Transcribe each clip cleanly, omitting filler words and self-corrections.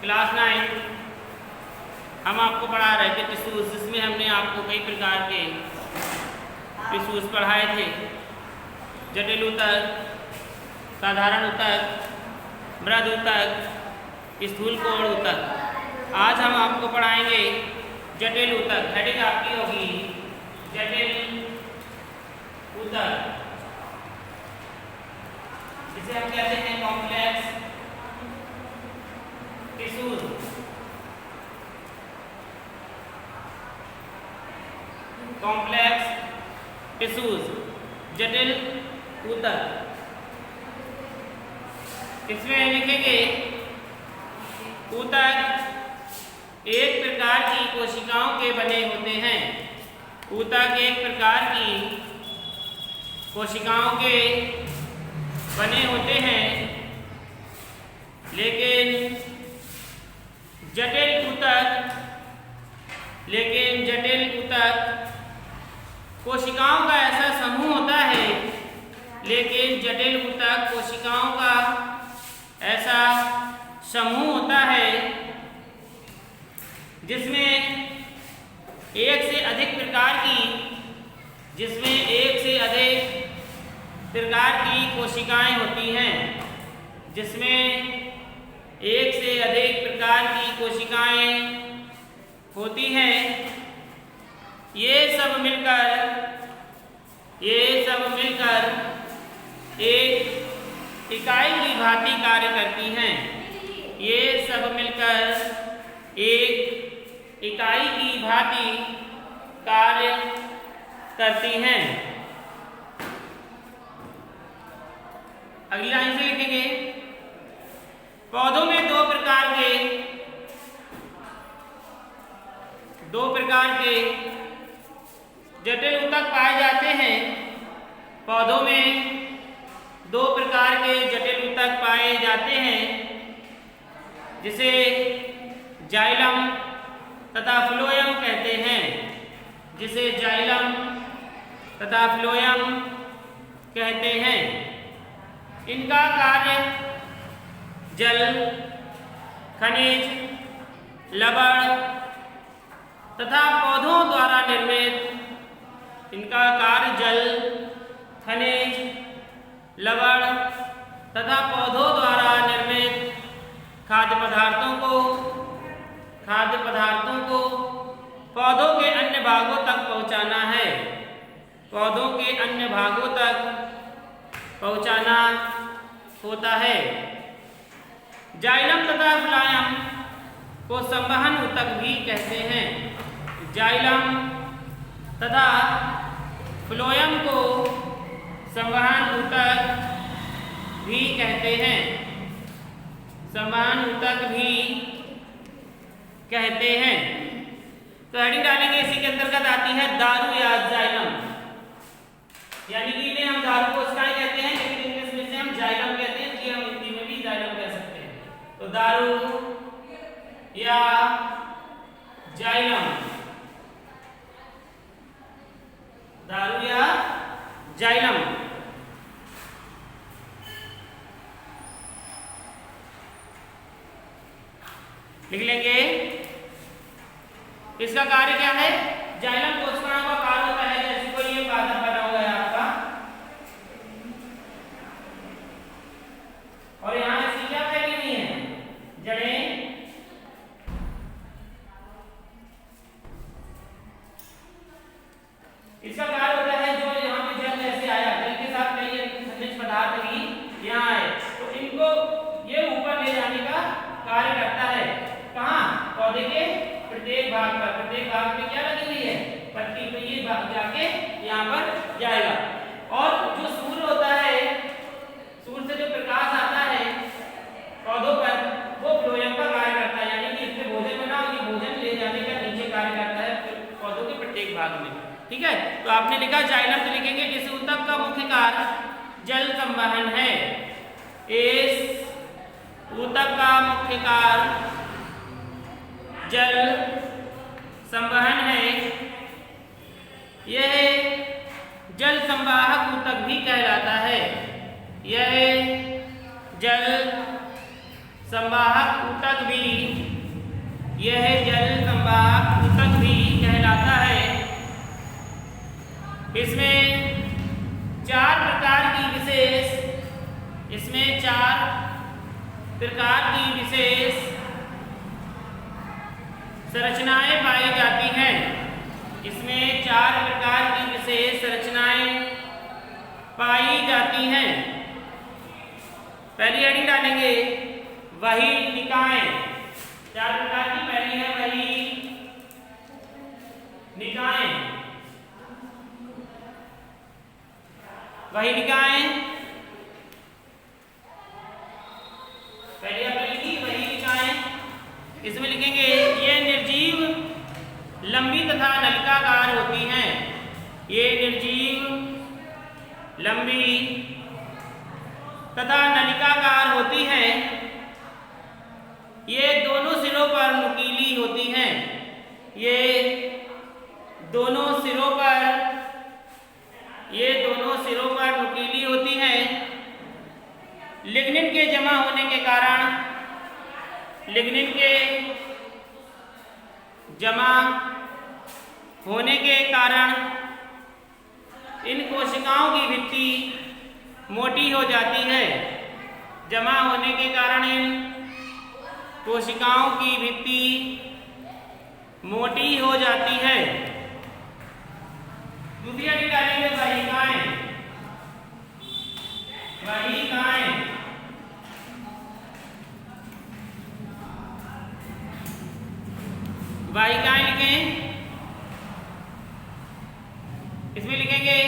Class 9 हम आपको पढ़ा रहे थे टिश्यूज, जिसमें हमने आपको कई प्रकार के टिश्यूज पढ़ाए थे। जटिल ऊतक, साधारण ऊतक, मृद ऊतक, स्थूल कोण ऊतक। आज हम आपको पढ़ाएंगे जटिल ऊतक। हेडिंग आपकी होगी जटिल ऊतक, जिसे हम कहते हैं कॉम्प्लेक्स टिश्यूज। कॉम्प्लेक्स टिश्यूज, जटिल ऊतक। इसमें लिखेंगे ऊतक एक प्रकार की कोशिकाओं के बने होते हैं। ऊतक एक प्रकार की कोशिकाओं के बने होते हैं, लेकिन जटिल ऊतक कोशिकाओं का ऐसा समूह होता है, लेकिन जटिल ऊतक कोशिकाओं का ऐसा समूह होता है जिसमें एक से अधिक प्रकार की कोशिकाएं होती हैं। जिसमें एक से अधिक प्रकार की कोशिकाएं होती हैं। ये सब मिलकर एक इकाई की भांति कार्य करती हैं। ये सब मिलकर एक इकाई की भांति कार्य करती हैं। अगली लाइन से लिखेंगे, पौधों में दो प्रकार के जटिल ऊतक पाए जाते हैं। पौधों में दो प्रकार के जटिल ऊतक पाए जाते हैं, जिसे जाइलम तथा फ्लोएम कहते हैं। जिसे जाइलम तथा फ्लोएम कहते हैं। इनका कार्य जल, खनिज, लवण तथा पौधों द्वारा निर्मित खाद्य पदार्थों को पौधों के अन्य भागों तक पहुंचाना है। पौधों के अन्य भागों तक पहुंचाना होता है। जाइलम तथा फ्लोएम को संवहन ऊतक भी कहते हैं। जाइलम तथा फ्लोएम को संवहन ऊतक भी कहते हैं। संवहन ऊतक भी कहते हैं। तो हेडिंग डालेंगे, इसी के अंतर्गत आती है दारू या जाइलम, यानी कि इन्हें हम दारू कोशिकाएं कहते हैं, लेकिन इंग्लिश में से हम जाइलम कहते हैं। जी, हम हिंदी में भी जाइलम कह सकते हैं। तो दारू या जाइलम, दारू या जाइलम। लिख लेंगे, इसका कार्य क्या है? जाइलम कोशिकाओं का कार्य होता है, जैसे कोई ये बाधा बना हुआ है आपका, और यहां इसकी क्या फैली हुई है? जड़ें। इसका कार्य होता है, जो यहाँ पे जल ऐसे आया, जल के साथ कई खनिज पदार्थ भी यहाँ आए, तो इनको ये ऊपर ले जाने का कार्य करता है। कहाँ? पौधे के प्रत्येक भाग पर। प्रत्येक भाग में क्या लगी हुई है? पत्ती। तो ये भाग जाके यहाँ पर जाएगा। और जो सूर्य होता है, सूर्य से जो प्रकाश आता है पौधों पर, वो फ्लोएम का कार्य करता है, यानी कि इसमें भोजन बना, ये भोजन ले जाने का नीचे कार्य करता है पौधों के प्रत्येक भाग में। ठीक है, तो आपने लिखा जाइलम, तो लिखेंगे इस ऊतक का मुख्य कार्य जल संवहन है। इस ऊतक का मुख्य कार्य जल संवहन है। यह जल संवाहक ऊतक भी कहलाता है। यह जल संवाहक ऊतक भी, यह जल संवाहक ऊतक भी कहलाता है। इसमें 4 प्रकार की विशेष संरचनाएं पाई जाती हैं। इसमें 4 प्रकार की विशेष संरचनाएं पाई जाती हैं। पहली हेडिंग डालेंगे वहिनिकाएं। 4 प्रकार की, पहली है वहिनिकाएं। वहिनिकाएं पहली आपने लिखी वहिनिकाएं। इसमें लिखेंगे ये निर्जीव लंबी तथा नलिकाकार होती हैं। ये निर्जीव लंबी तथा नलिकाकार होती हैं। ये दोनों सिरों पर नुकीली होती हैं। ये दोनों सिरों पर नुकीली होती हैं। लिग्निन के जमा होने के कारण, लिग्निन के जमा होने के कारण इन कोशिकाओं की भित्ति मोटी हो जाती है। जमा होने के कारण इन कोशिकाओं की भित्ति मोटी हो जाती है। दूसरी हेडिंग डालेंगे वहिकाएं। वहिकाएं वाहिकाएं लिखें। इसमें लिखेंगे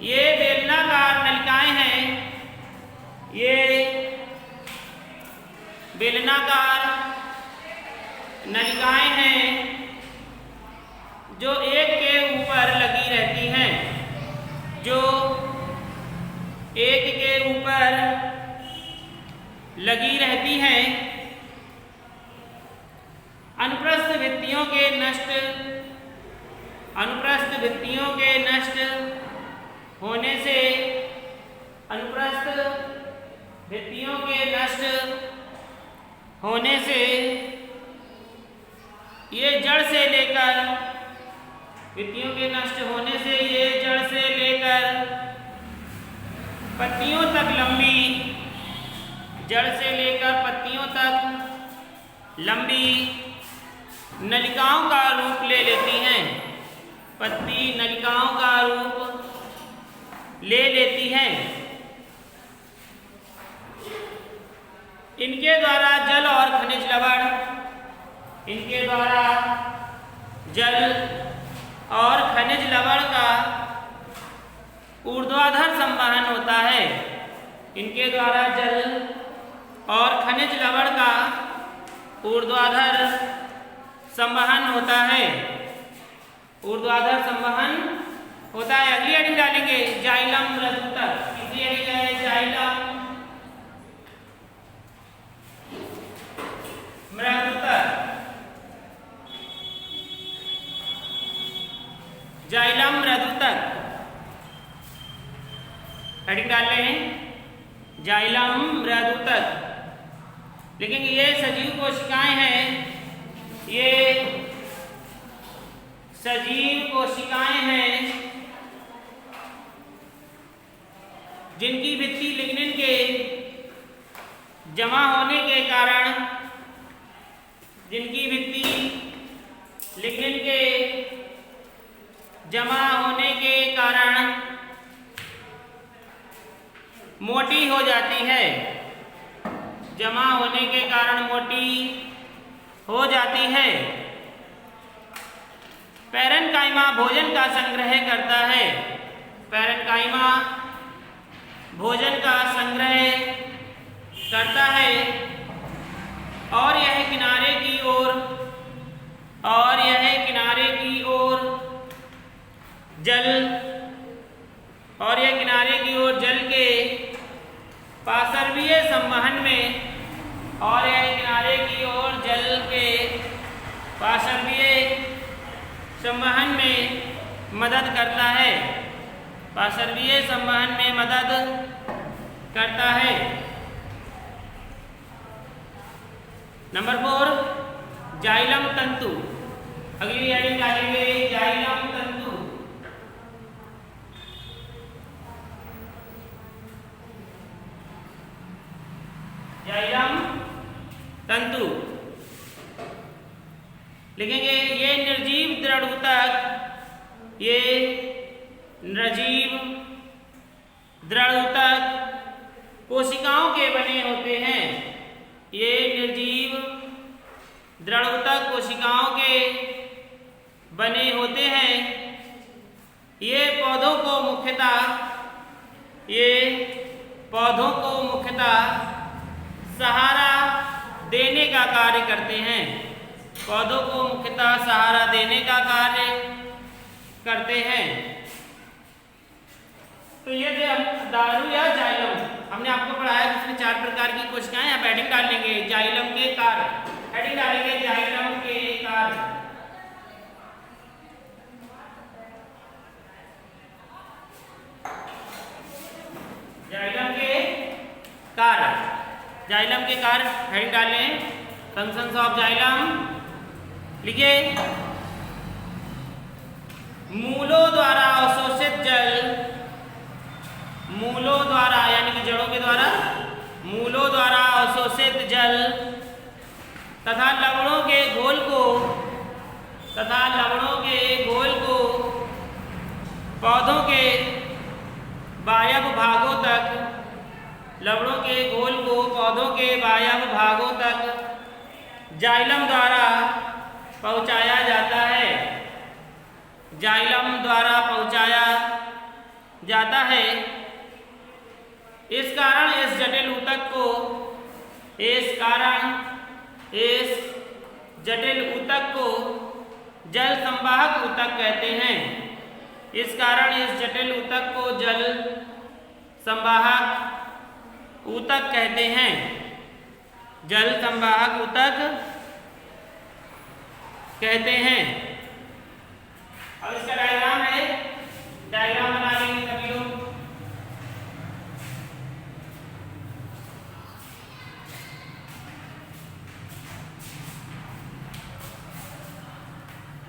ये बेलनाकार नलिकाएं हैं। ये बेलनाकार नलिकाएं हैं जो एक के ऊपर लगी रहती हैं। जो एक के ऊपर लगी रहती हैं। अनुप्रस्थ भित्तियों के नष्ट होने से, अनुप्रस्थ भित्तियों के नष्ट होने से ये जड़ से लेकर, भित्तियों के नष्ट होने से ये जड़ से लेकर पत्तियों तक लंबी, जड़ से लेकर पत्तियों तक लंबी नलिकाओं का रूप ले लेती हैं। पत्ती नलिकाओं का रूप ले लेती हैं। इनके द्वारा जल और खनिज लवण, इनके द्वारा जल और खनिज लवण का ऊर्ध्वाधर संवहन होता है। इनके द्वारा जल और खनिज लवण का ऊर्ध्वाधर संवहन होता है। ऊर्ध्वाधर संवहन होता है। अगली हेडिंग डालेंगे जाइलम मृदुतक। किसी हेडिंग है जाइलम मृदुतक। जाइलम मृदुतक हेडिंग डाल रहे हैं जाइलम मृदुतक। लेकिन ये सजीव कोशिकाएं हैं। ये सजीव कोशिकाएं हैं जिनकी भित्ति लिग्निन के जमा होने के कारण, जिनकी भित्ति लिग्निन के जमा होने के कारण मोटी हो जाती है। जमा होने के कारण मोटी हो जाती है। पैरेन्काइमा भोजन का संग्रह करता है। पैरेन्काइमा भोजन का संग्रह करता है और यह किनारे की ओर जल के पार्श्वीय संवहन में संवहन में मदद करता है। पार्श्वीय संवहन में मदद करता है। नंबर 4 जाइलम तंतु। अगली हेडिंग डालेंगे जाइलम तंतु। जाइलम तंतु लिखेंगे। ये निर्जीव दृढ़ ऊतक, ये निर्जीव दृढ़ ऊतक कोशिकाओं के बने होते हैं। ये निर्जीव दृढ़ ऊतक कोशिकाओं के बने होते हैं। ये पौधों को मुख्यतः सहारा देने का कार्य करते हैं। पौधों को मुख्यतः सहारा देने का कार्य करते हैं। तो ये दारू या जाइलम हमने आपको पढ़ाया जिसमें 4 प्रकार की कोशिकाएं। आप हेडिंग डाल लेंगे जाइलम के कार्य। हेडिंग डालेंगे जाइलम के कार्य। जाइलम के कार्य, जाइलम के कार्य हेडिंग डालें। फंक्शंस ऑफ जाइलम लिखिए। मूलों द्वारा अवशोषित जल, मूलों द्वारा यानी कि जड़ों के द्वारा, मूलों द्वारा अवशोषित जल तथा लवणों के घोल को पौधों के बाह्य भागों तक, लवणों के घोल को पौधों के बाह्य भागों तक जाइलम द्वारा पहुंचाया जाता है। जाइलम द्वारा पहुंचाया जाता है। इस कारण इस जटिल ऊतक को जल संवाहक ऊतक कहते हैं। इस कारण इस जटिल ऊतक को जल संवाहक ऊतक कहते हैं। जल संवाहक ऊतक कहते हैं। अब इसका डायग्राम है, डायग्राम बना लेंगे सभी लोग।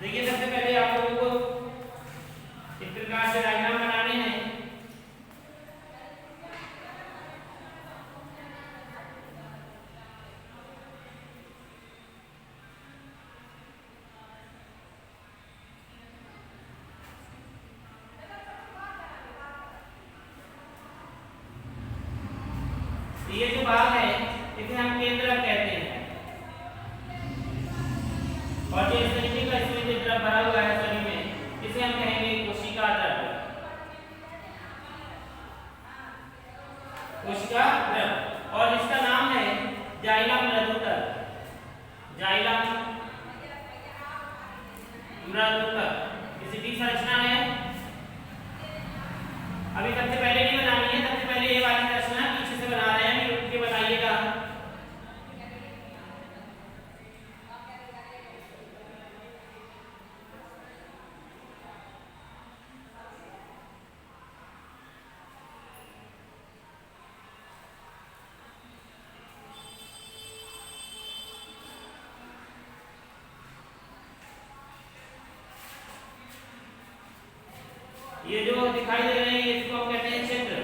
देखिए सबसे पहले आप लोगों को इस प्रकार से डायग्राम बनाने हैं। ये जो भाग है इसे हम केंद्रक कहते हैं। और जो इस तरीके का इसमें जो द्रव भरा हुआ है शरीर में, इसे हम कहेंगे कोशिका द्रव। कोशिका द्रव। और इसका नाम है जाइलम मृदुतक। जाइलम मृदुतक इसी की संरचना है। अभी सबसे पहले नहीं बनानी है, सबसे पहले ये वाली संरचना पीछे से बना रहे हैं, रुक के बताइएगा। ये जो दिखाई दे रहे हैं इसको हम कहते हैं क्षेत्र।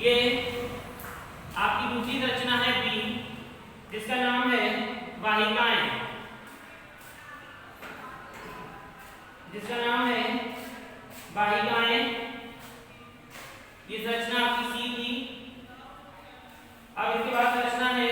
ये आपकी दूसरी रचना है बी, जिसका नाम है वाहिकाएं। जिसका नाम है वाहिकाएं। ये रचना आपकी सी थी। अब इसके बाद रचना है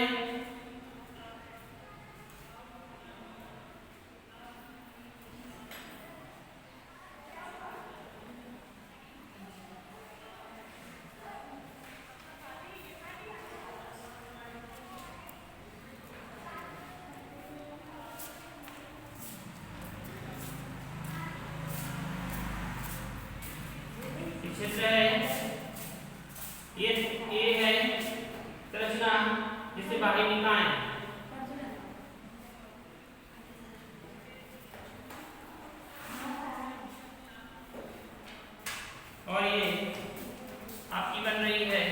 क्षेत्र है। ये ए है संरचना जिससे वाहिकाएं। और ये आपकी बन रही है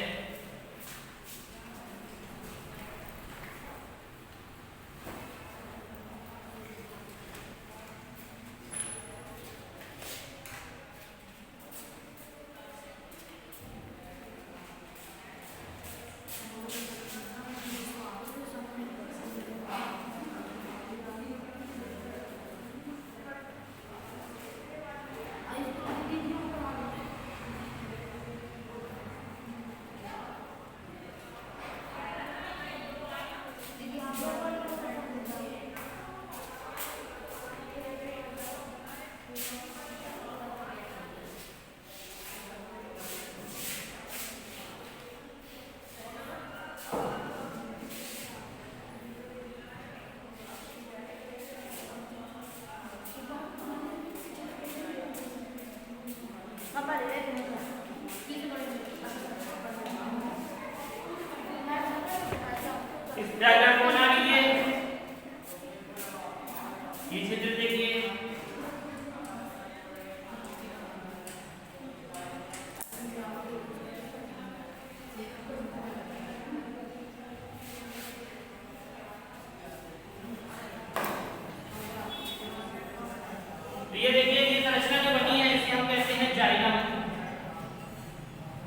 ये देखिए ये संरचना जो बनी है इसे हम कहते हैं जाइलम,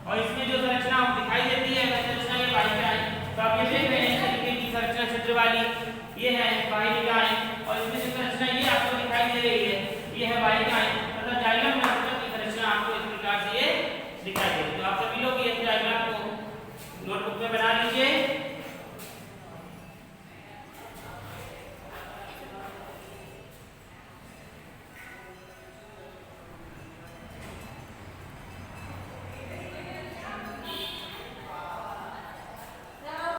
और इसमें जो संरचना दिखाई देती है वह संरचना ये वाहिकाएं। तो आप ये देख रहे हैं तरीके की संरचना छिद्र वाली, ये है वाहिकाएं, और इसमें जो संरचना ये आपको दिखाई दे रही है ये है वाहिकाएं, तथा जाइलम में की संरचना आपको इस प्रकार से ये दिखाई देती है।